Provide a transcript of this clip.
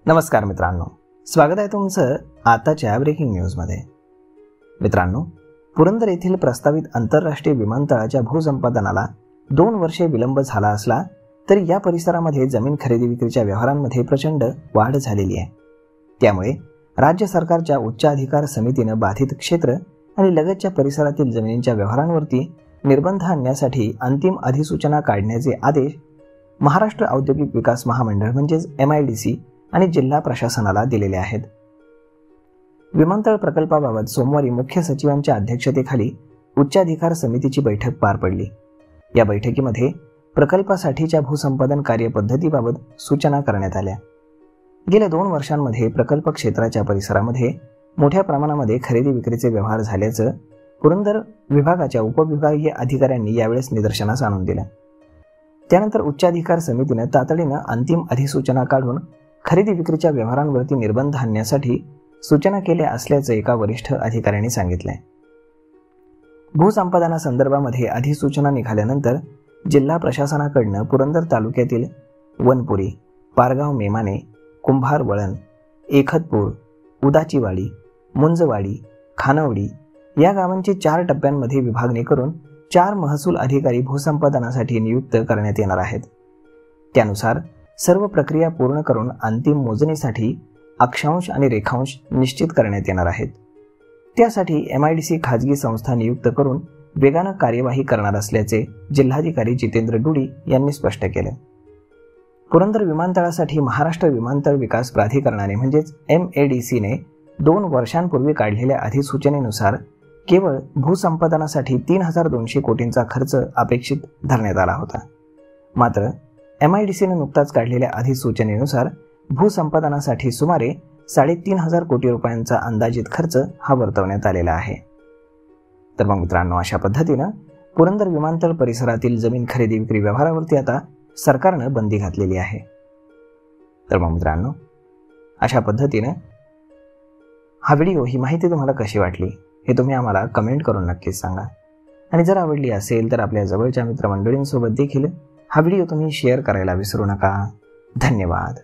नमस्कार मित्रांनो, स्वागत आहे तुमचं आताच्या ब्रेकिंग न्यूजमध्ये। मित्रांनो, पुरंदर येथील प्रस्तावित आंतरराष्ट्रीय विमानतळाच्या भूसंपादनाला 2 वर्षे विलंब झाला असला तरी या परिसरामध्ये जमीन खरेदी विक्रीच्या व्यवहारांमध्ये प्रचंड वाढ झालेली आहे। त्यामुळे राज्य सरकारच्या उच्चाधिकार समितीने बाधित क्षेत्र आणि लगतच्या परिसरातील जमिनींच्या व्यवहारांवरती निर्बंध आणण्यासाठी अंतिम अधिसूचना काढण्याचे आदेश महाराष्ट्र औद्योगिक विकास महामंडळ म्हणजेच MIDC आणि जिल्हा प्रशासनाला दिलेले आहेत। विमानतळ प्रकल्पाबाबत सोमवारी मुख्य सचिवांच्या अध्यक्षतेखाली उच्चाधिकार समितीची बैठक पार पडली। या बैठकीमध्ये प्रकल्पासाठीच्या भूसंपादन कार्यपद्धतीबाबत सूचना करण्यात आल्या। गेल्या 2 वर्षांमध्ये प्रकल्प क्षेत्राच्या परिसरामध्ये मोठ्या प्रमाणामध्ये खरेदी विक्रीचे व्यवहार झाल्याचं पुरंदर विभागाच्या उपविभागीय अधिकाऱ्यांनी यावेळेस निदर्शनास आणून दिलं। त्यानंतर उच्चाधिकार समितीने तातडीने अंतिम अधिसूचना काढून खरेदी विक्रीच्या व्यवहारांवरती निर्बंध आणण्यासाठी सूचना केल्या असल्याचं एका वरिष्ठ अधिकाऱ्यांनी सांगितलंय। भूसंपादनासंदर्भामध्ये अधिसूचना निघाल्यानंतर जिल्हा प्रशासनाकडून पुरंदर तालुक्यातील वनपुरी, पारगाव मेमाने, कुंभार वळण, एकतपूर, उदाचीवाडी, मुंजवाडी, खानवडी या गावांची 4 टप्प्यांमध्ये विभागणी करून 4 महसूल अधिकारी भूसंपादनासाठी नियुक्त करण्यात येणार आहेत। त्यानुसार सर्व प्रक्रिया पूर्ण करून अंतिम मोजणीसाठी अक्षांश आणि रेखांश निश्चित करण्यात येणार आहेत। त्यासाठी MIDC खाजगी संस्था नियुक्त करून वेगाने कार्यवाही करणार असल्याचे जिल्हाधिकारी जितेंद्र डुडी यांनी स्पष्ट केले। पुरंदर विमानतळासाठी महाराष्ट्र विमानतळ विकास प्राधिकरणाने म्हणजेच MADCने 2 वर्षांपूर्वी काढलेल्या अधिसूचनेनुसार केवळ भूसंपादनासाठी 3200 कोटींचा खर्च अपेक्षित धरण्यात आला होता। मात्र MIDCने नुकताच काढलेल्या अधिसूचनेनुसार भूसंपादनासाठी सुमारे 3500 कोटी रुपयांचा अंदाजित खर्च हा वर्तवण्यात आलेला आहे। तर मग मित्रांनो, अशा पद्धतीने पुरंदर विमानतळ परिसरातील जमीन खरेदी विक्री व्यवहारावरती आता सरकारने बंदी घातलेली आहे। तर मग मित्रांनो, अशा पद्धतीने हा व्हिडिओ, ही माहिती तुम्हाला कशी वाटली हे तुम्ही आम्हाला कमेंट करून नक्कीच सांगा। आणि जर आवडली असेल तर आपल्या जवळच्या मित्रमंडळींसोबत देखील हा व्हिडिओ तुम्ही शेअर करायला विसरू नका। धन्यवाद।